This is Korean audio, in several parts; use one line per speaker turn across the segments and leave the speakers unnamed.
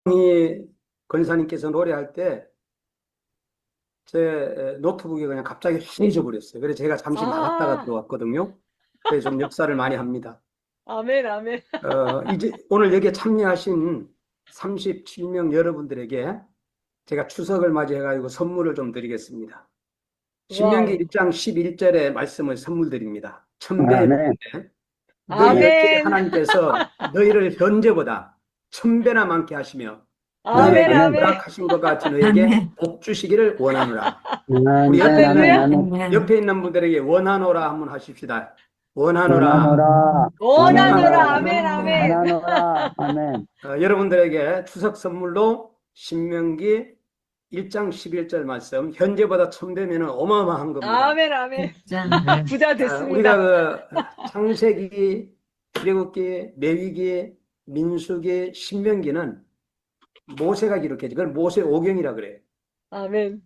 이 권사님께서 노래할 때 제 노트북이 그냥 갑자기 희해져 버렸어요. 그래서 제가 잠시 나갔다가
아,
들어왔거든요. 그래서 좀 역사를 많이 합니다.
아멘, 아멘.
이제 오늘 여기에 참여하신 37명 여러분들에게 제가 추석을 맞이해가지고 선물을 좀 드리겠습니다. 신명기
와우.
1장 11절의 말씀을 선물 드립니다. 천배의
아멘.
복인데 너희에게
아멘.
하나님께서 너희를 현재보다 천배나 많게 하시며
아멘,
너희에게
아멘.
아멘.
허락하신 것 같이 너희에게
아멘.
복 주시기를 원하노라. 우리
아멘.
옆에
아멘.
할렐루야.
있는
아멘.
아멘.
옆에 있는 분들에게 원하노라 한번 하십시다. 원하노라.
원하노라.
원하노라.
원하노라.
아멘, 아멘.
원하노라. 아멘.
여러분들에게 추석 선물로 신명기 1장 11절 말씀 현재보다 천배면 어마어마한 겁니다.
아멘, 아멘.
짠.
부자
우리가
됐습니다.
창세기, 출애굽기, 레위기, 민수기, 신명기는 모세가 기록했지. 그걸 모세 오경이라 그래요.
아멘.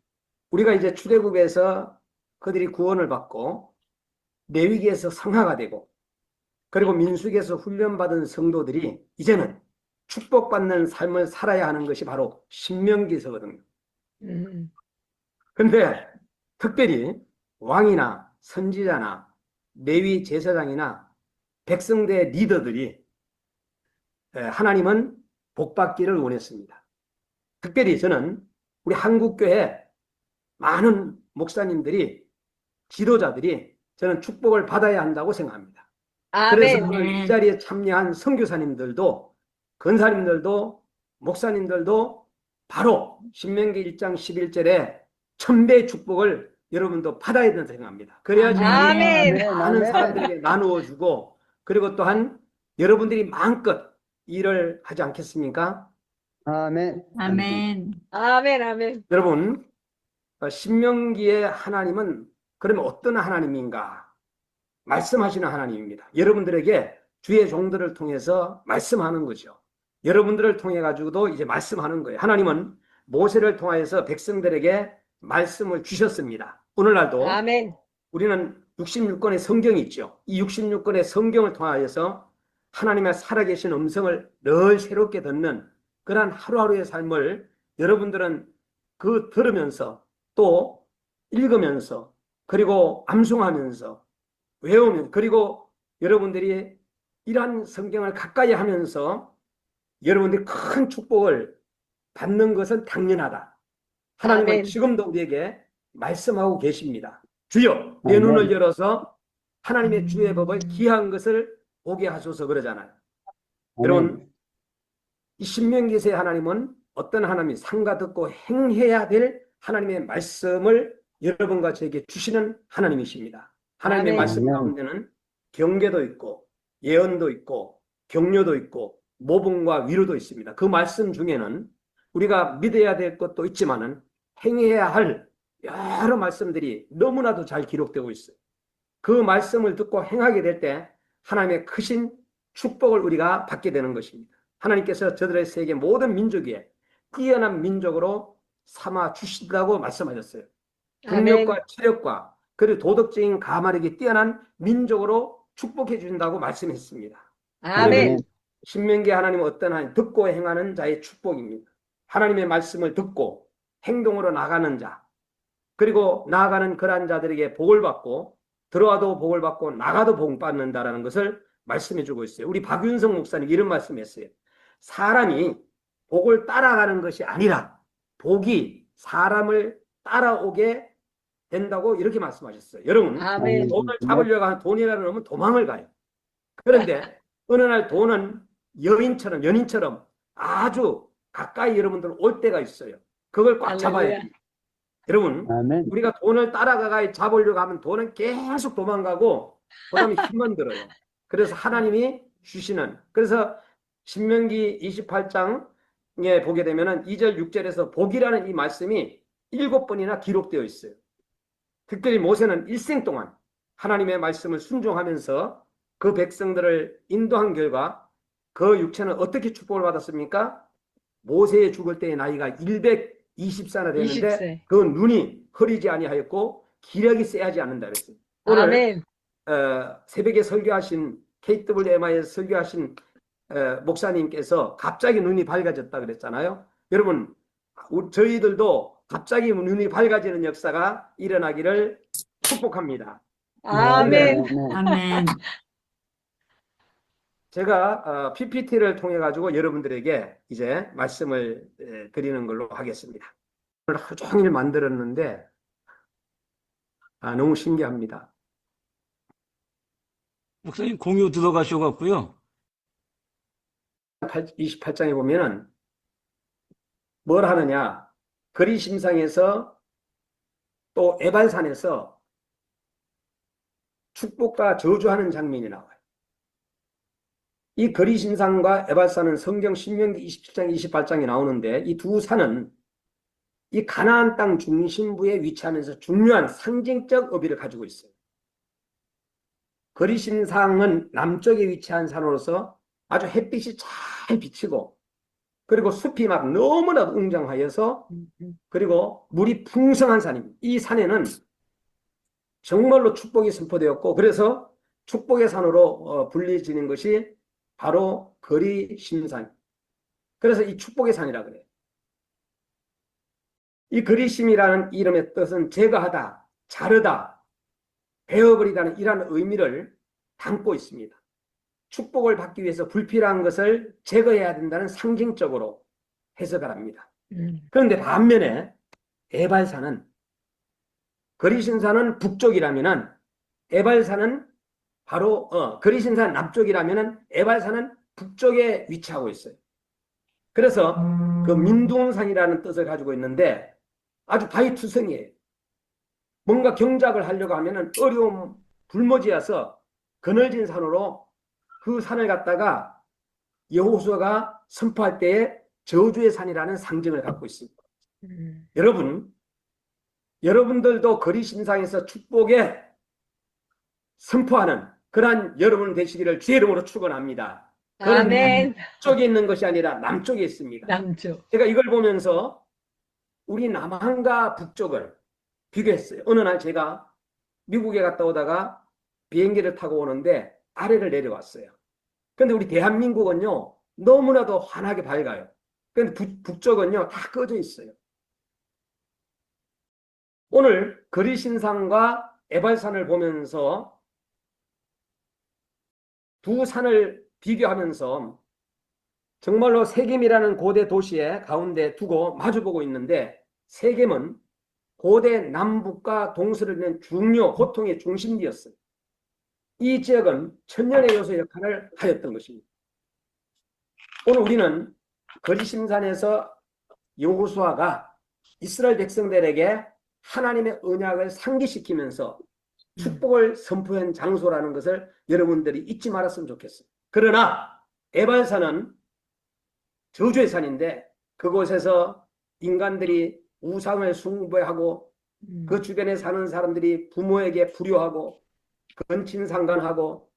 우리가 이제 출애굽에서 그들이 구원을 받고 레위기에서 성화가 되고 그리고 민수기에서 훈련받은 성도들이 이제는 축복받는 삶을 살아야 하는 것이 바로 신명기서거든요.
음.
근데 특별히 왕이나 선지자나 레위 제사장이나 백성대 리더들이 하나님은 복받기를 원했습니다. 특별히 저는 우리 한국교회 많은 목사님들이 지도자들이 저는 축복을 받아야 한다고 생각합니다. 그래서
아멘.
오늘 이 자리에 참여한 선교사님들도 권사님들도 목사님들도 바로 신명기 1장 11절에 천배의 축복을 여러분도 받아야 된다고 생각합니다. 그래야지
아멘.
많은
아멘.
사람들에게 나누어 주고 그리고 또한 여러분들이 마음껏 일을 하지 않겠습니까?
아멘.
아멘.
아멘, 아멘.
여러분, 신명기의 하나님은 그러면 어떤 하나님인가? 말씀하시는 하나님입니다. 여러분들에게 주의 종들을 통해서 말씀하는 거죠. 여러분들을 통해 가지고도 이제 말씀하는 거예요. 하나님은 모세를 통하여서 백성들에게 말씀을 주셨습니다. 오늘날도
아멘.
우리는 66권의 성경이 있죠. 이 66권의 성경을 통하여서 하나님의 살아계신 음성을 늘 새롭게 듣는 그러한 하루하루의 삶을 여러분들은 그 들으면서 또 읽으면서 그리고 암송하면서 외우면 그리고 여러분들이 이러한 성경을 가까이 하면서 여러분들이 큰 축복을 받는 것은 당연하다. 하나님은
아멘.
지금도 우리에게 말씀하고 계십니다. 주여 내
아멘.
눈을 열어서 하나님의 주의 법을 귀한 것을 보게 하소서 그러잖아요. 여러분 이 신명기서의 하나님은 어떤 하나님이 상가 듣고 행해야 될 하나님의 말씀을 여러분과 저에게 주시는 하나님이십니다. 하나님의
아멘.
말씀 가운데는 경계도 있고 예언도 있고 격려도 있고 모범과 위로도 있습니다. 그 말씀 중에는 우리가 믿어야 될 것도 있지만은 행해야 할 여러 말씀들이 너무나도 잘 기록되고 있어요. 그 말씀을 듣고 행하게 될 때 하나님의 크신 축복을 우리가 받게 되는 것입니다. 하나님께서 저들의 세계 모든 민족 위에 뛰어난 민족으로 삼아 주신다고 말씀하셨어요. 국력과 체력과 그리고 도덕적인 가마력이 뛰어난 민족으로 축복해 주신다고 말씀했습니다.
아멘.
신명기 하나님은 어떤 하나님 듣고 행하는 자의 축복입니다. 하나님의 말씀을 듣고 행동으로 나가는 자 그리고 나아가는 그러한 자들에게 복을 받고 들어와도 복을 받고 나가도 복 받는다라는 것을 말씀해 주고 있어요. 우리 박윤성 목사님 이런 말씀했어요. 사람이 복을 따라가는 것이 아니라 복이 사람을 따라오게 된다고 이렇게 말씀하셨어요. 여러분
아멘.
돈을 잡으려고 하는 돈이라는 놈은 도망을 가요. 그런데 어느 날 돈은 여인처럼 연인처럼 아주 가까이 여러분들 올 때가 있어요. 그걸 꽉 잡아야
할렐루야.
돼요. 여러분
아멘.
우리가 돈을 따라가가 잡으려고 하면 돈은 계속 도망가고 그다음에 힘만 들어요. 그래서 하나님이 주시는 그래서 신명기 28장에 보게 되면은 2절 6절에서 복이라는 이 말씀이 7번이나 기록되어 있어요. 특별히 모세는 일생 동안 하나님의 말씀을 순종하면서 그 백성들을 인도한 결과 그 육체는 어떻게 축복을 받았습니까? 모세의 죽을 때의 나이가 120세나 되는데
20세.
그 눈이 흐리지 아니하였고 기력이 쎄하지 않는다 그랬어요. 오늘
아멘.
새벽에 설교하신 KWMI에서 설교하신 목사님께서 갑자기 눈이 밝아졌다 그랬잖아요. 여러분, 저희들도 갑자기 눈이 밝아지는 역사가 일어나기를 축복합니다.
아멘.
아멘.
제가 PPT를 통해 가지고 여러분들에게 이제 말씀을 드리는 걸로 하겠습니다. 오늘 하루 종일 만들었는데 너무 신기합니다.
목사님 공유 들어가셔갖고요.
28장에 보면은 뭘 하느냐? 그리심상에서 또 에발산에서 축복과 저주하는 장면이 나와요. 이 그리심산과 에발산은 성경 신명기 27장, 28장에 나오는데 이 두 산은 이 가나안 땅 중심부에 위치하면서 중요한 상징적 의미를 가지고 있어요. 그리심산은 남쪽에 위치한 산으로서 아주 햇빛이 잘 비치고 그리고 숲이 막 너무나 웅장하여서 그리고 물이 풍성한 산입니다. 이 산에는 정말로 축복이 선포되었고 그래서 축복의 산으로 불리지는 것이 바로 그리심산. 그래서 이 축복의 산이라 그래요. 이 그리심이라는 이름의 뜻은 제거하다, 자르다, 베어버리다는 이러한 의미를 담고 있습니다. 축복을 받기 위해서 불필요한 것을 제거해야 된다는 상징적으로 해석을 합니다. 그런데 반면에 에발산은 그리심산은 북쪽이라면은 에발산은 바로 그리심산 남쪽이라면은 에발산은 북쪽에 위치하고 있어요. 그래서 그 민둥산이라는 뜻을 가지고 있는데 아주 바위투성이에요. 뭔가 경작을 하려고 하면은 어려움 불모지어서 그늘진 산으로 그 산을 갖다가 여호수아가 선포할 때에 저주의 산이라는 상징을 갖고 있습니다. 여러분들도 그리심상에서 축복에 선포하는 그러한 여러분 되시기를 주의 이름으로 축원합니다.
아멘.
북쪽에 있는 것이 아니라 남쪽에 있습니다.
남쪽.
제가 이걸 보면서 우리 남한과 북쪽을 비교했어요. 어느 날 제가 미국에 갔다 오다가 비행기를 타고 오는데 아래를 내려왔어요. 근데 우리 대한민국은요 너무나도 환하게 밝아요. 근데 북쪽은요 다 꺼져 있어요. 오늘 그리심산과 에발산을 보면서 두 산을 비교하면서 정말로 세겜이라는 고대 도시의 가운데 두고 마주보고 있는데 세겜은 고대 남북과 동서를 잇는 중요 고통의 중심지였어요. 이 지역은 천년의 요소 역할을 하였던 것입니다. 오늘 우리는 그리심산에서 여호수아가 이스라엘 백성들에게 하나님의 언약을 상기시키면서 축복을 선포한 장소라는 것을 여러분들이 잊지 말았으면 좋겠어요. 그러나 에발산은 저주의 산인데 그곳에서 인간들이 우상을 숭배하고 그 주변에 사는 사람들이 부모에게 불효하고 근친상간하고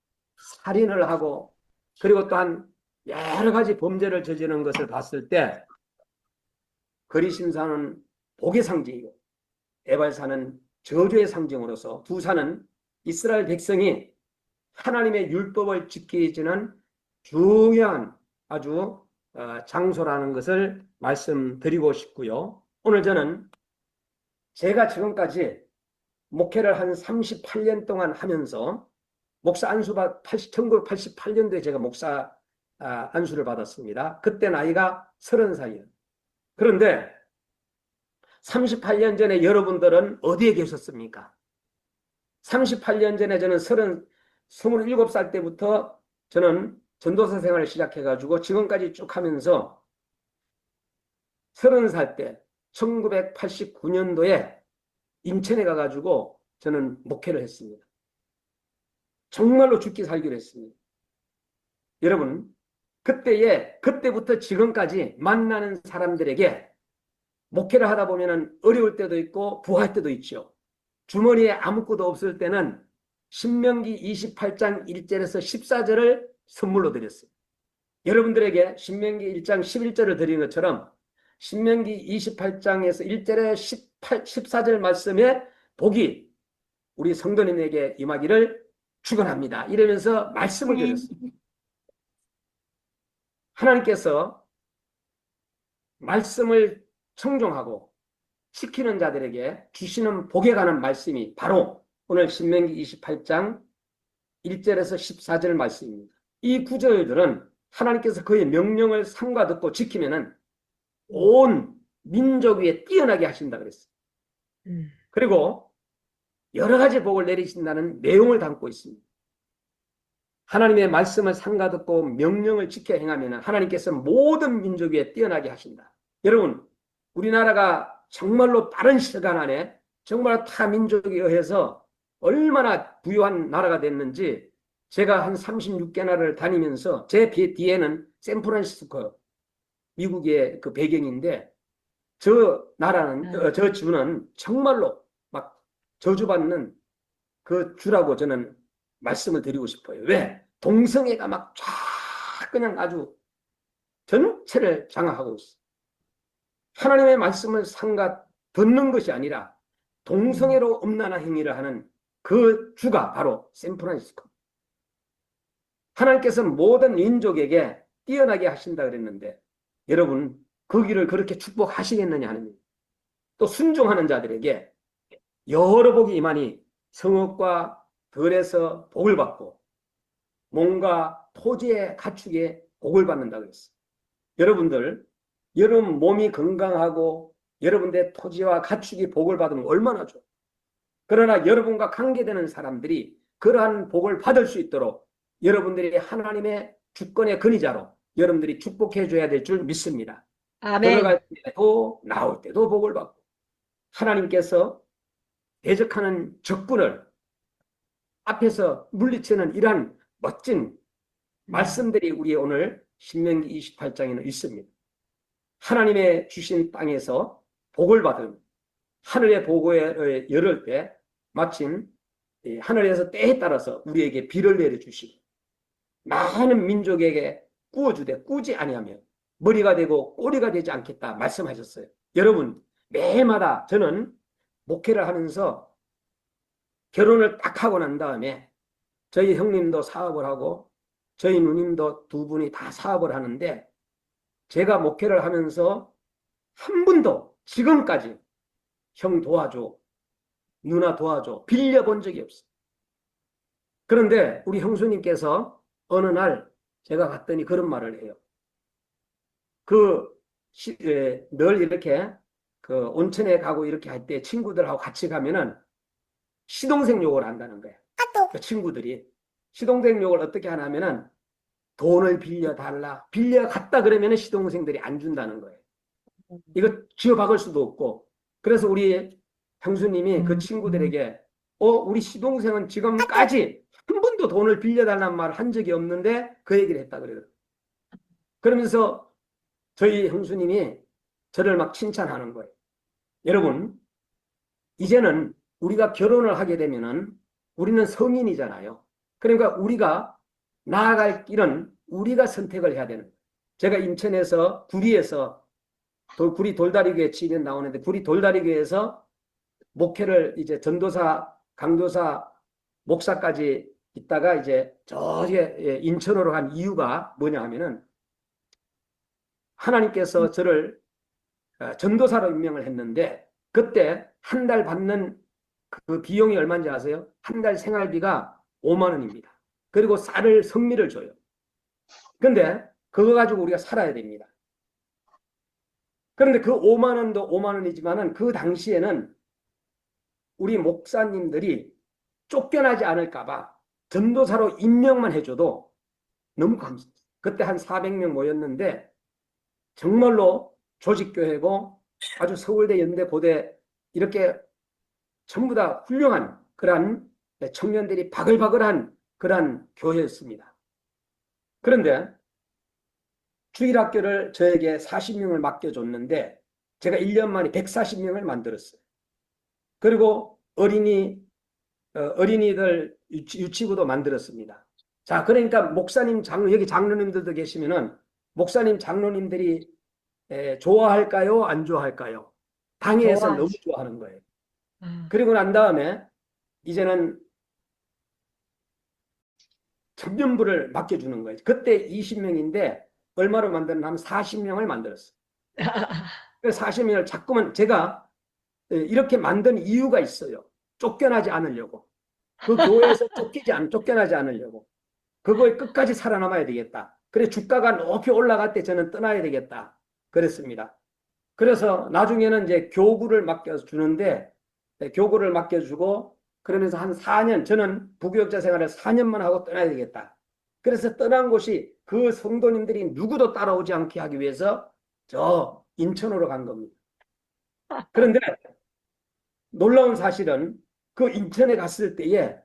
살인을 하고 그리고 또한 여러 가지 범죄를 저지르는 것을 봤을 때 그리심산은 복의 상징이고 에발산은 저주의 상징으로서 두 산은 이스라엘 백성이 하나님의 율법을 지키지는 중요한 아주 장소라는 것을 말씀드리고 싶고요. 오늘 저는 제가 지금까지 목회를 한 38년 동안 하면서 목사 안수 1988년도에 제가 목사 안수를 받았습니다. 그때 나이가 30살이에요. 그런데 38년 전에 여러분들은 어디에 계셨습니까? 38년 전에 저는 27살 때부터 저는 전도사 생활을 시작해가지고 지금까지 쭉 하면서 30살 때 1989년도에 인천에 가가지고 저는 목회를 했습니다. 정말로 죽기 살기로 했습니다. 여러분, 그때부터 지금까지 만나는 사람들에게 목회를 하다 보면 어려울 때도 있고 부할 때도 있죠. 주머니에 아무것도 없을 때는 신명기 28장 1절에서 14절을 선물로 드렸어요. 여러분들에게 신명기 1장 11절을 드린 것처럼 신명기 28장에서 1절에 14절 말씀에 복이 우리 성도님에게 임하기를 축원합니다. 이러면서 말씀을 드렸습니다. 하나님께서 말씀을 청종하고 지키는 자들에게 주시는 복에 관한 말씀이 바로 오늘 신명기 28장 1절에서 14절 말씀입니다. 이 구절들은 하나님께서 그의 명령을 삼가 듣고 지키면은 온 민족 위에 뛰어나게 하신다 그랬어요. 그리고 여러 가지 복을 내리신다는 내용을 담고 있습니다. 하나님의 말씀을 삼가 듣고 명령을 지켜 행하면 하나님께서 모든 민족 위에 뛰어나게 하신다. 여러분, 우리나라가 정말로 빠른 시간 안에 정말 타 민족에 의해서 얼마나 부유한 나라가 됐는지 제가 한 36개 나라를 다니면서 제 뒤에는 샌프란시스코 미국의 그 배경인데 저 나라는 저 주는 정말로 막 저주받는 그 주라고 저는 말씀을 드리고 싶어요. 왜? 동성애가 막 쫙 그냥 아주 전체를 장악하고 있어요. 하나님의 말씀을 삼가 듣는 것이 아니라 동성애로 음란한 행위를 하는 그 주가 바로 샌프란시스코. 하나님께서 모든 민족에게 뛰어나게 하신다 그랬는데 여러분 그 길을 그렇게 축복하시겠느냐 하는 거예요. 또 순종하는 자들에게 여러 복이 임하니 성읍과 들에서 복을 받고 몸과 토지의 가축에 복을 받는다 그랬어요. 여러분들 여러분 몸이 건강하고 여러분의 토지와 가축이 복을 받으면 얼마나 좋아. 그러나 여러분과 관계되는 사람들이 그러한 복을 받을 수 있도록 여러분들이 하나님의 주권의 근위자로 여러분들이 축복해 줘야 될 줄 믿습니다.
아멘.
들어갈 때도 나올 때도 복을 받고 하나님께서 대적하는 적군을 앞에서 물리치는 이러한 멋진 말씀들이 우리 오늘 신명기 28장에는 있습니다. 하나님의 주신 땅에서 복을 받은 하늘의 보고에 열을 때 마침 하늘에서 때에 따라서 우리에게 비를 내려주시고 많은 민족에게 꾸어주되 꾸지 아니하면 머리가 되고 꼬리가 되지 않겠다 말씀하셨어요. 여러분 매해마다 저는 목회를 하면서 결혼을 딱 하고 난 다음에 저희 형님도 사업을 하고 저희 누님도 두 분이 다 사업을 하는데 제가 목회를 하면서 한 분도 지금까지 형 도와줘, 누나 도와줘 빌려본 적이 없어요. 그런데 우리 형수님께서 어느 날 제가 갔더니 그런 말을 해요. 늘 이렇게 그 온천에 가고 이렇게 할 때 친구들하고 같이 가면은 시동생 욕을 한다는 거예요. 그 친구들이 시동생 욕을 어떻게 하냐면은 돈을 빌려달라. 빌려갔다 그러면 시동생들이 안 준다는 거예요. 이거 쥐어박을 수도 없고. 그래서 우리 형수님이 그 친구들에게 우리 시동생은 지금까지 한 번도 돈을 빌려달라는 말 한 적이 없는데 그 얘기를 했다 그래요. 그러면서 저희 형수님이 저를 막 칭찬하는 거예요. 여러분, 이제는 우리가 결혼을 하게 되면은 우리는 성인이잖아요. 그러니까 우리가 나아갈 길은 우리가 선택을 해야 되는 거예요. 제가 인천에서 구리에서 구리 돌다리교회 치면 나오는데 구리 돌다리교회에서 목회를 이제 전도사, 강도사, 목사까지 있다가 이제 저기 인천으로 간 이유가 뭐냐 하면은 하나님께서 저를 전도사로 임명을 했는데 그때 한 달 받는 그 비용이 얼마인지 아세요? 한 달 생활비가 5만 원입니다. 그리고 쌀을 성미를 줘요. 근데 그거 가지고 우리가 살아야 됩니다. 그런데 그 5만 원도 5만 원이지만은 그 당시에는 우리 목사님들이 쫓겨나지 않을까봐 전도사로 임명만 해줘도 너무 감사했어요. 그때 한 400명 모였는데 정말로 조직교회고 아주 서울대, 연대, 고대 이렇게 전부 다 훌륭한 그러한 청년들이 바글바글한 그러한 교회였습니다. 그런데 주일학교를 저에게 40명을 맡겨줬는데 제가 1년 만에 140명을 만들었어요. 그리고 어린이들 유치부도 만들었습니다. 자, 그러니까 목사님, 여기 장로님들도 계시면은 목사님, 장로님들이 좋아할까요? 안 좋아할까요? 당회에서
좋아하지.
너무 좋아하는 거예요. 그리고 난 다음에 이제는 청년부를 맡겨주는 거예요. 그때 20명인데 얼마로 만들었냐면 40명을 만들었어요. 그 40명을 자꾸만 제가 이렇게 만든 이유가 있어요. 쫓겨나지 않으려고. 그 교회에서 쫓겨나지 않으려고. 그거에 끝까지 살아남아야 되겠다. 그래 주가가 높이 올라갈 때 저는 떠나야 되겠다. 그랬습니다. 그래서 나중에는 이제 교구를 맡겨주는데 교구를 맡겨주고 그러면서 한 4년 저는 부교육자 생활을 4년만 하고 떠나야 되겠다. 그래서 떠난 곳이 그 성도님들이 누구도 따라오지 않게 하기 위해서 저 인천으로 간 겁니다. 그런데 놀라운 사실은 그 인천에 갔을 때에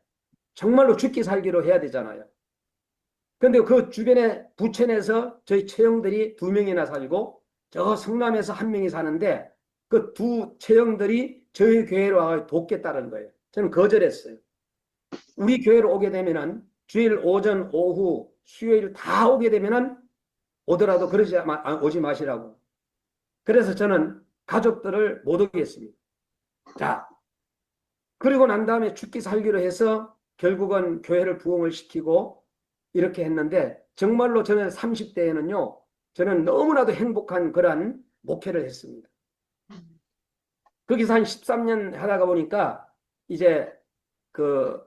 정말로 죽기 살기로 해야 되잖아요. 그런데 그 주변에 부천에서 저희 처형들이 2명이나 살고 저 성남에서 1명이 사는데 그 두 처형들이 저희 교회로 와서 돕겠다는 거예요. 저는 거절했어요. 우리 교회로 오게 되면은 주일 오전 오후 수요일 다 오게 되면은 오더라도 오지 마시라고. 그래서 저는 가족들을 못 오게 했습니다. 자, 그리고 난 다음에 죽기 살기로 해서 결국은 교회를 부흥을 시키고 이렇게 했는데 정말로 저는 30대에는요. 저는 너무나도 행복한 그런 목회를 했습니다. 거기서 한 13년 하다가 보니까 이제 그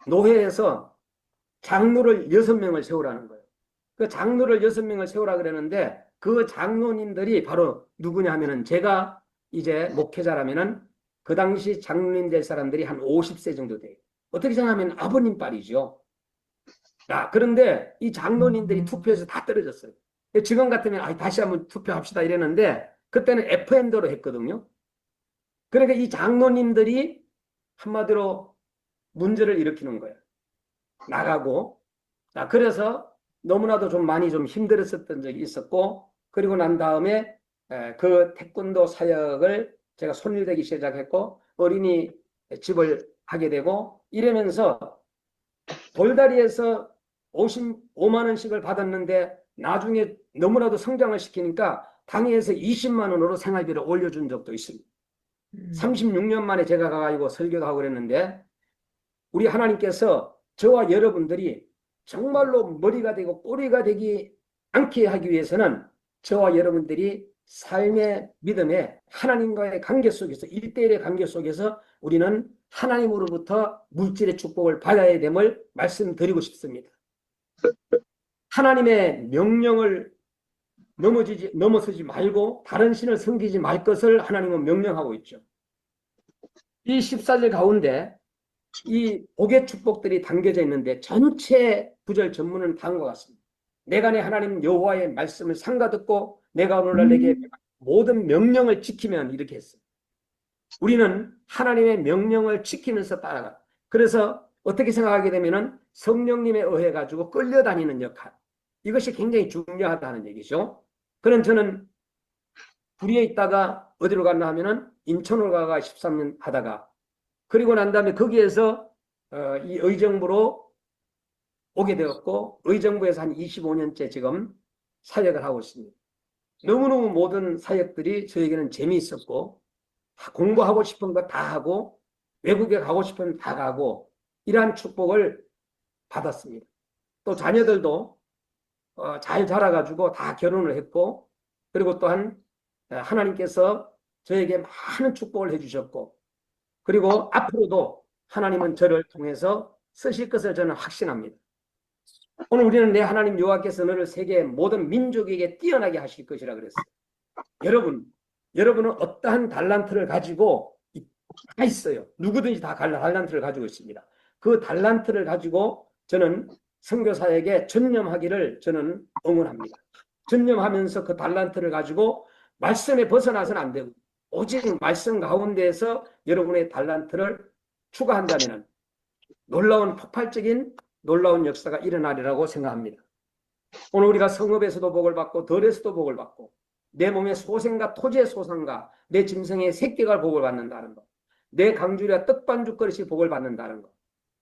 노회에서 장로를 6명을 세우라는 거예요. 그 장로를 6명을 세우라 그러는데 그 장로님들이 바로 누구냐 하면은 제가 이제 목회자라면은 그 당시 장로님 될 사람들이 한 50세 정도 돼요. 어떻게 생각하면 아버님 빨이죠. 자, 그런데 이 장로님들이 투표에서 다 떨어졌어요. 지금 같으면 다시 한번 투표합시다 이랬는데 그때는 FM대로 했거든요. 그러니까 이 장로님들이 한마디로 문제를 일으키는 거예요. 나가고. 자, 그래서 너무나도 좀 많이 좀 힘들었었던 적이 있었고, 그리고 난 다음에 그 태권도 사역을 제가 손일되기 시작했고, 어린이 집을 하게 되고, 이러면서 돌다리에서 55만 원씩을 받았는데, 나중에 너무나도 성장을 시키니까 당회에서 20만 원으로 생활비를 올려준 적도 있습니다. 36년 만에 제가 가가지고 설교도 하고 그랬는데, 우리 하나님께서 저와 여러분들이 정말로 머리가 되고 꼬리가 되지 않게 하기 위해서는 저와 여러분들이 삶의 믿음에 하나님과의 관계 속에서 1대1의 관계 속에서 우리는 하나님으로부터 물질의 축복을 받아야 됨을 말씀드리고 싶습니다. 하나님의 명령을 넘어서지 말고 다른 신을 섬기지 말 것을 하나님은 명령하고 있죠. 이 14절 가운데 이 복의 축복들이 담겨져 있는데 전체 구절 전문은 다음과 같습니다. 내가 내 하나님 여호와의 말씀을 상가 듣고 내가 오늘날 내게 모든 명령을 지키면 이렇게 했어요. 우리는 하나님의 명령을 지키면서 따라가. 그래서 어떻게 생각하게 되면은 성령님에 의해 가지고 끌려다니는 역할. 이것이 굉장히 중요하다는 얘기죠. 그런 저는 불의에 있다가 어디로 갔나 하면은 인천으로 가가 13년 하다가 그리고 난 다음에 거기에서 이 의정부로 오게 되었고 의정부에서 한 25년째 지금 사역을 하고 있습니다. 너무너무 모든 사역들이 저에게는 재미있었고 공부하고 싶은 거 다 하고 외국에 가고 싶으면 다 가고 이러한 축복을 받았습니다. 또 자녀들도 잘 자라가지고 다 결혼을 했고 그리고 또한 하나님께서 저에게 많은 축복을 해주셨고 그리고 앞으로도 하나님은 저를 통해서 쓰실 것을 저는 확신합니다. 오늘 우리는 내 하나님 여호와께서 너를 세계 모든 민족에게 뛰어나게 하실 것이라 그랬어요. 여러분은 어떠한 달란트를 가지고 다 있어요. 누구든지 다 달란트를 가지고 있습니다. 그 달란트를 가지고 저는 선교사에게 전념하기를 저는 응원합니다. 전념하면서 그 달란트를 가지고 말씀에 벗어나서는 안 되고 오직 말씀 가운데에서 여러분의 달란트를 추가한다면 놀라운 폭발적인 놀라운 역사가 일어나리라고 생각합니다. 오늘 우리가 성읍에서도 복을 받고 덜에서도 복을 받고 내 몸의 소생과 토지의 소상과 내 짐승의 새끼가 복을 받는다는 것, 내 강주리와 떡반죽 그릇이 복을 받는다는 것,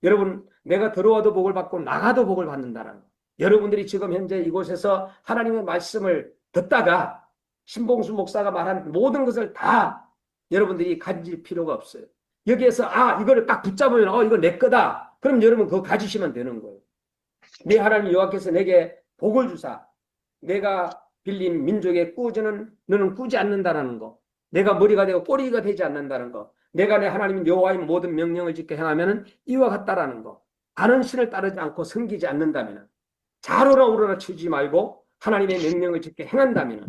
여러분 내가 들어와도 복을 받고 나가도 복을 받는다는 것, 여러분들이 지금 현재 이곳에서 하나님의 말씀을 듣다가 신봉수 목사가 말한 모든 것을 다 여러분들이 가질 필요가 없어요. 여기에서 이거를 딱 붙잡으면 이거 내 거다. 그럼 여러분 그거 가지시면 되는 거예요. 내 하나님 여호와께서 내게 복을 주사 내가 빌린 민족의 꾸지는 너는 꾸지 않는다라는 거. 내가 머리가 되고 꼬리가 되지 않는다는 거. 내가 내 하나님 여호와의 모든 명령을 지켜 행하면은 이와 같다라는 거. 다른 신을 따르지 않고 섬기지 않는다면은 자로나 우러나 치우지 말고 하나님의 명령을 지켜 행한다면은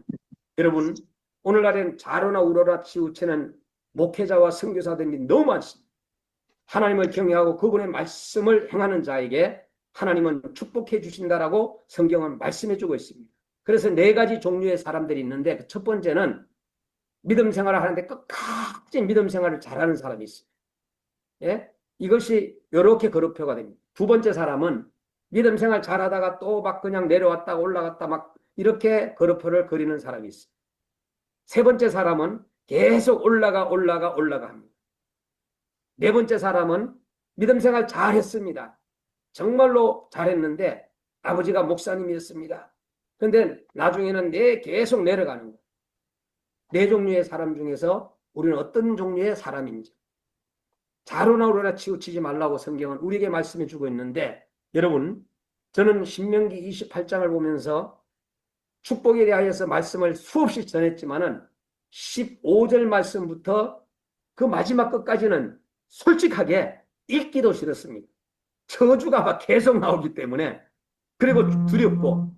여러분 오늘날에는 자로나 우러나 치우치는 목회자와 선교사들이 너무 많습니다. 하나님을 경외하고 그분의 말씀을 행하는 자에게 하나님은 축복해 주신다라고 성경은 말씀해 주고 있습니다. 그래서 네 가지 종류의 사람들이 있는데 첫 번째는 믿음 생활을 하는데 끝까지 믿음 생활을 잘하는 사람이 있어요. 예? 이것이 이렇게 거룩표가 됩니다. 두 번째 사람은 믿음 생활 잘하다가 또 막 그냥 내려왔다 올라갔다 막 이렇게 거룩표를 그리는 사람이 있어요. 세 번째 사람은 계속 올라가 합니다. 네 번째 사람은 믿음 생활 잘했습니다. 정말로 잘했는데 아버지가 목사님이었습니다. 그런데 나중에는 계속 내려가는 거예요. 네 종류의 사람 중에서 우리는 어떤 종류의 사람인지 자로나 우러나 치우치지 말라고 성경은 우리에게 말씀해 주고 있는데 여러분 저는 신명기 28장을 보면서 축복에 대하여서 말씀을 수없이 전했지만은 15절 말씀부터 그 마지막 끝까지는 솔직하게 읽기도 싫었습니다. 저주가 막 계속 나오기 때문에 그리고 두렵고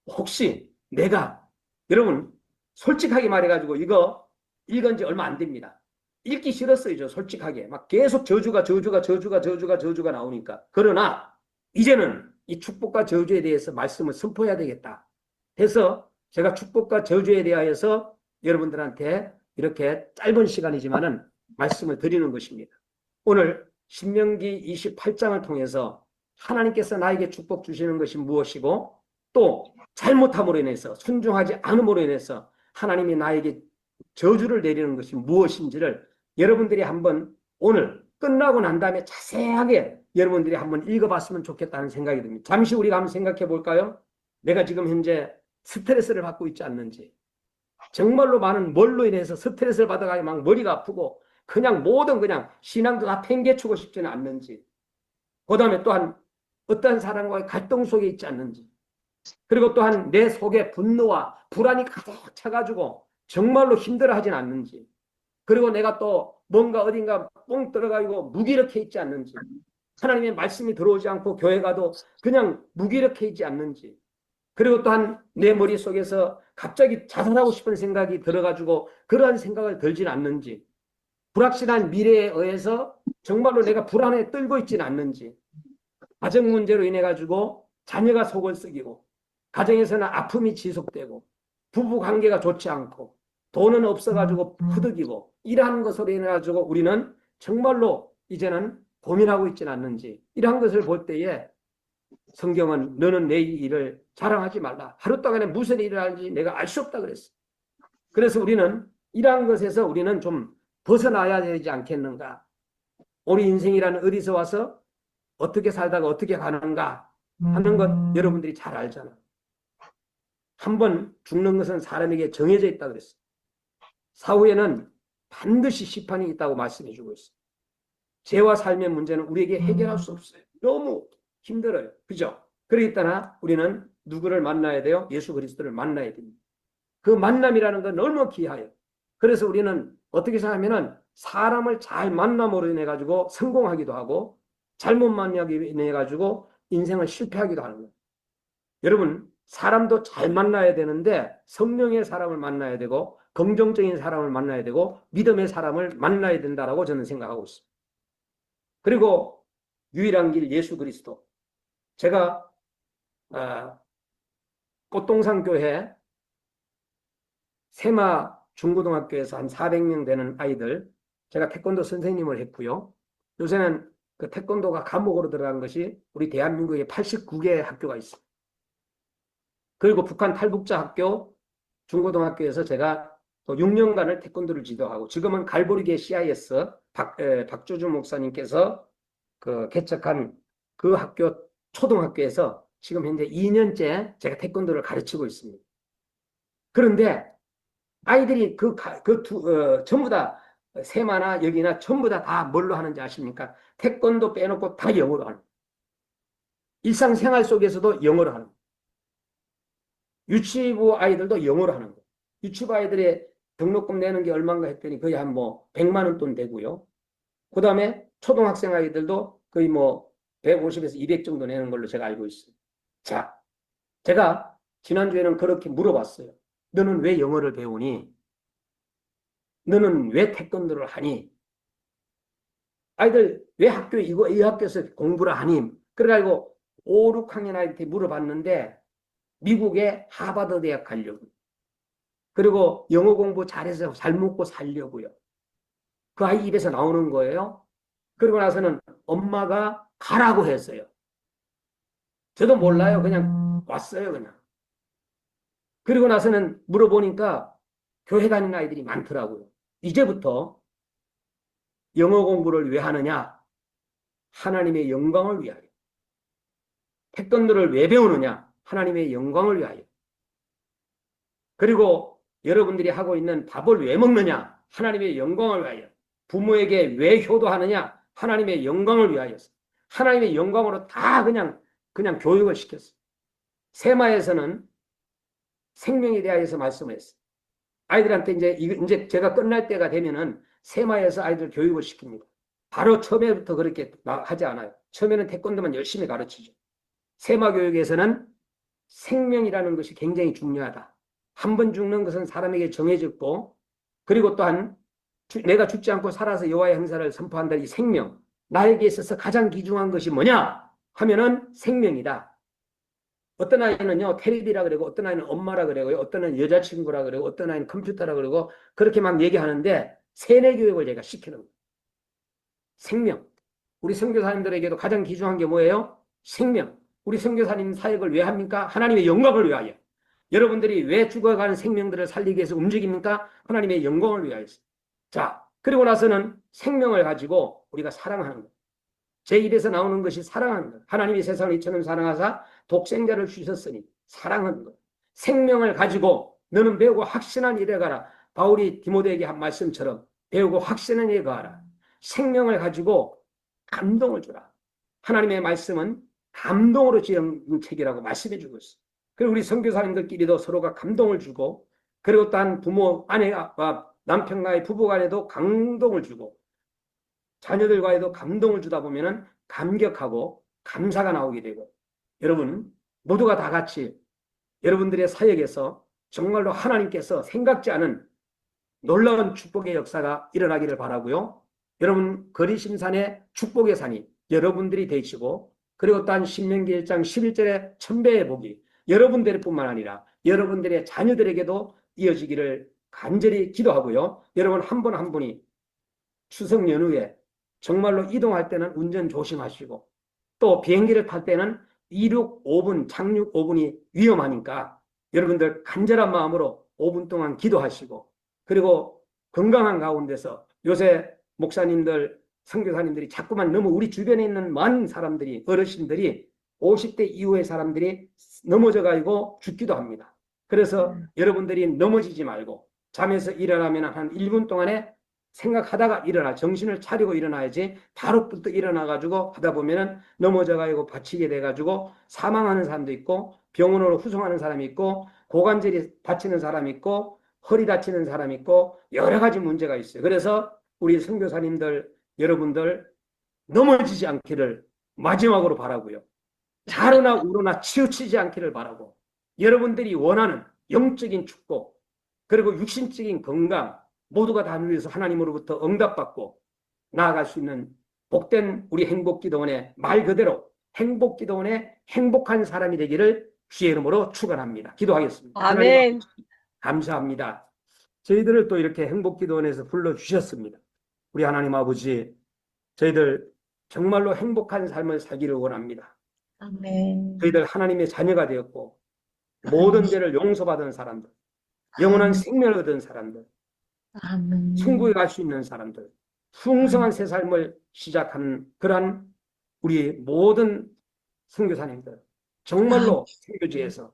혹시 내가 여러분 솔직하게 말해가지고 이거 읽은 지 얼마 안 됩니다. 읽기 싫었어요. 저 솔직하게 막 계속 저주가 나오니까. 그러나 이제는 이 축복과 저주에 대해서 말씀을 선포해야 되겠다 해서 제가 축복과 저주에 대하여서 여러분들한테 이렇게 짧은 시간이지만은 말씀을 드리는 것입니다. 오늘 신명기 28장을 통해서 하나님께서 나에게 축복 주시는 것이 무엇이고 또 잘못함으로 인해서 순종하지 않음으로 인해서 하나님이 나에게 저주를 내리는 것이 무엇인지를 여러분들이 한번 오늘 끝나고 난 다음에 자세하게 여러분들이 한번 읽어봤으면 좋겠다는 생각이 듭니다. 잠시 우리가 한번 생각해 볼까요? 내가 지금 현재 스트레스를 받고 있지 않는지 정말로 많은 뭘로 인해서 스트레스를 받아가지고 막 머리가 아프고 그냥 모든 그냥 신앙도 다 팽개치고 싶지는 않는지 그 다음에 또한 어떤 사람과의 갈등 속에 있지 않는지 그리고 또한 내 속에 분노와 불안이 가득 차가지고 정말로 힘들어하진 않는지 그리고 내가 또 뭔가 어딘가 뻥 들어가지고 무기력해 있지 않는지 하나님의 말씀이 들어오지 않고 교회 가도 그냥 무기력해 있지 않는지 그리고 또한 내 머릿속에서 갑자기 자살하고 싶은 생각이 들어가지고 그러한 생각을 들진 않는지 불확실한 미래에 의해서 정말로 내가 불안에 떨고 있지는 않는지 가정 문제로 인해 가지고 자녀가 속을 썩이고 가정에서는 아픔이 지속되고 부부 관계가 좋지 않고 돈은 없어가지고 후덕이고 이러한 것으로 인해 가지고 우리는 정말로 이제는 고민하고 있지는 않는지 이러한 것을 볼 때에 성경은 너는 내 일을 자랑하지 말라. 하루 동안에 무슨 일을 하는지 내가 알 수 없다 그랬어. 그래서 우리는 이러한 것에서 우리는 좀 벗어나야 되지 않겠는가. 우리 인생이라는 어디서 와서 어떻게 살다가 어떻게 가는가 하는 것 여러분들이 잘 알잖아. 한번 죽는 것은 사람에게 정해져 있다 그랬어. 사후에는 반드시 심판이 있다고 말씀해 주고 있어. 죄와 삶의 문제는 우리에게 해결할 수 없어요. 너무 힘들어요. 그죠? 그러기 때문에 우리는 누구를 만나야 돼요? 예수 그리스도를 만나야 됩니다. 그 만남이라는 건 너무 귀해요. 그래서 우리는 어떻게 생각하면은 사람을 잘 만남으로 인해 가지고 성공하기도 하고 잘못 만나기로 인해 가지고 인생을 실패하기도 하는 거예요. 여러분 사람도 잘 만나야 되는데 성령의 사람을 만나야 되고 긍정적인 사람을 만나야 되고 믿음의 사람을 만나야 된다라고 저는 생각하고 있습니다. 그리고 유일한 길 예수 그리스도. 제가 꽃동산교회 세마 중고등학교에서 한 400명 되는 아이들 제가 태권도 선생님을 했고요. 요새는 그 태권도가 감옥으로 들어간 것이 우리 대한민국에 89개의 학교가 있습니다. 그리고 북한 탈북자 학교 중고등학교에서 제가 또 6년간을 태권도를 지도하고 지금은 갈보리계 CIS 박조주 목사님께서 그 개척한 그 학교 초등학교에서 지금 현재 2년째 제가 태권도를 가르치고 있습니다. 그런데 아이들이 전부 다 세마나 여기나 전부 다 뭘로 하는지 아십니까? 태권도 빼놓고 다 영어로 하는. 일상생활 속에서도 영어로 하는. 유치부 아이들도 영어로 하는 거예요. 유치부 아이들의 등록금 내는 게 얼마인가 했더니 거의 한 뭐 100만 원 돈 되고요. 그 다음에 초등학생 아이들도 거의 뭐 150에서 200 정도 내는 걸로 제가 알고 있어요. 자, 제가 지난주에는 그렇게 물어봤어요. 너는 왜 영어를 배우니? 너는 왜 태권도를 하니? 아이들 왜 이 학교에서 공부를 하니? 그래가지고 5, 6학년 아이한테 물어봤는데 미국의 하버드 대학 가려고. 그리고 영어 공부 잘해서 잘 먹고 살려고요. 그 아이 입에서 나오는 거예요. 그러고 나서는 엄마가 가라고 했어요. 저도 몰라요. 그냥 왔어요, 그냥. 그리고 나서는 물어보니까 교회 다니는 아이들이 많더라고요. 이제부터 영어 공부를 왜 하느냐? 하나님의 영광을 위하여. 태권도를 왜 배우느냐? 하나님의 영광을 위하여. 그리고 여러분들이 하고 있는 밥을 왜 먹느냐? 하나님의 영광을 위하여. 부모에게 왜 효도하느냐? 하나님의 영광을 위하여. 하나님의 영광으로 다 그냥 교육을 시켰어요. 세마에서는 생명에 대하여서 말씀했어요. 아이들한테 이제 제가 끝날 때가 되면은 세마에서 아이들 교육을 시킵니다. 바로 처음에부터 그렇게 하지 않아요. 처음에는 태권도만 열심히 가르치죠. 세마 교육에서는 생명이라는 것이 굉장히 중요하다. 한 번 죽는 것은 사람에게 정해졌고, 그리고 또한 내가 죽지 않고 살아서 여호와의 행사를 선포한다. 이 생명, 나에게 있어서 가장 귀중한 것이 뭐냐 하면은 생명이다. 어떤 아이는요 테레비라 그러고, 어떤 아이는 엄마라 그러고요, 어떤 아이는 여자친구라 그러고, 어떤 아이는 컴퓨터라 그러고, 그렇게 막 얘기하는데 세뇌 교육을 제가 시키는 거예요. 생명. 우리 선교사님들에게도 가장 귀중한 게 뭐예요? 생명. 우리 선교사님 사역을 왜 합니까? 하나님의 영광을 위하여. 여러분들이 왜 죽어가는 생명들을 살리기 위해서 움직입니까? 하나님의 영광을 위하여. 자, 그리고 나서는 생명을 가지고 우리가 사랑하는 거예요. 제 입에서 나오는 것이 사랑하는 거예요. 하나님이 세상을 이처럼 사랑하사 독생자를 주셨으니 사랑하는 거예요. 생명을 가지고 너는 배우고 확신한 일에 가라. 바울이 디모데에게 한 말씀처럼 배우고 확신한 일에 가라. 생명을 가지고 감동을 주라. 하나님의 말씀은 감동으로 지은 책이라고 말씀해 주고 있어요. 그리고 우리 선교사님들끼리도 서로가 감동을 주고, 그리고 또한 부모, 아내와 남편과의 부부 간에도 감동을 주고, 자녀들과에도 감동을 주다 보면은 감격하고 감사가 나오게 되고, 여러분 모두가 다 같이 여러분들의 사역에서 정말로 하나님께서 생각지 않은 놀라운 축복의 역사가 일어나기를 바라고요. 여러분 거리심산의 축복의 산이 여러분들이 되시고, 그리고 또한 신명기 1장 11절의 천배의 복이 여러분들 뿐만 아니라 여러분들의 자녀들에게도 이어지기를 간절히 기도하고요. 여러분 한 분 한 분이 추석 연휴에 정말로 이동할 때는 운전 조심하시고, 또 비행기를 탈 때는 이륙 5분, 착륙 5분이 위험하니까 여러분들 간절한 마음으로 5분 동안 기도하시고, 그리고 건강한 가운데서, 요새 목사님들, 선교사님들이 자꾸만 너무 우리 주변에 있는 많은 사람들이, 어르신들이 50대 이후의 사람들이 넘어져가지고 죽기도 합니다. 그래서 여러분들이 넘어지지 말고 잠에서 일어나면 한 1분 동안에 생각하다가 일어나, 정신을 차리고 일어나야지 바로 또 일어나가지고 하다 보면은 넘어져가지고 다치게 돼가지고 사망하는 사람도 있고, 병원으로 후송하는 사람이 있고, 고관절이 다치는 사람이 있고, 허리 다치는 사람이 있고, 여러 가지 문제가 있어요. 그래서 우리 선교사님들 여러분들 넘어지지 않기를 마지막으로 바라고요. 자르나 우러나 치우치지 않기를 바라고, 여러분들이 원하는 영적인 축복, 그리고 육신적인 건강 모두가 다 누려서 하나님으로부터 응답받고 나아갈 수 있는 복된 우리 행복기도원의, 말 그대로 행복기도원의 행복한 사람이 되기를 주의 이름으로 축원합니다. 기도하겠습니다.
아멘.
하나님 감사합니다. 저희들을 또 이렇게 행복기도원에서 불러주셨습니다. 우리 하나님 아버지, 저희들 정말로 행복한 삶을 살기를 원합니다.
아멘.
저희들 하나님의 자녀가 되었고 모든 죄를 용서받은 사람들, 영원한 생명을 얻은 사람들,
아멘.
천국에 갈 수 있는 사람들, 풍성한 새 삶을 시작하는 그러한 우리 모든 선교사님들, 정말로 선교지에서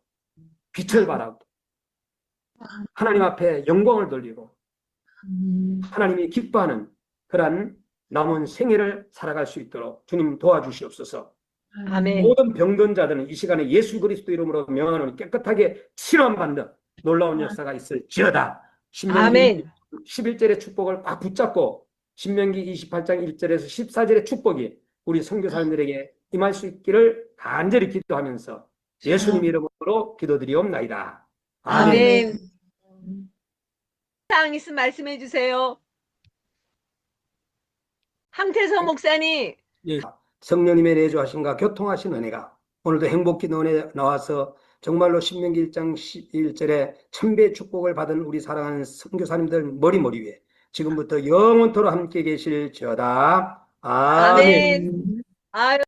빛을 발하고 하나님 앞에 영광을 돌리고 하나님이 기뻐하는 그러한 남은 생애를 살아갈 수 있도록 주님 도와주시옵소서.
아멘.
모든 병든 자들은 이 시간에 예수 그리스도 이름으로 명하노니 깨끗하게 치료받는 놀라운 역사가 있을지어다. 신명기
아멘.
11절의 축복을 꽉 붙잡고 신명기 28장 1절에서 14절의 축복이 우리 선교사님들에게 임할 수 있기를 간절히 기도하면서 예수님 이름으로 기도드리옵나이다. 아멘.
아멘. 사항 있으면 말씀해 주세요. 황태성 목사님.
성령님의 내주하심과 교통하신 은혜가 오늘도 행복기도원에 나와서 정말로 신명기 1장 11절에 천배의 축복을 받은 우리 사랑하는 선교사님들 머리 위에 지금부터 영원토록 함께 계실지어다. 아멘.
아멘. 아유.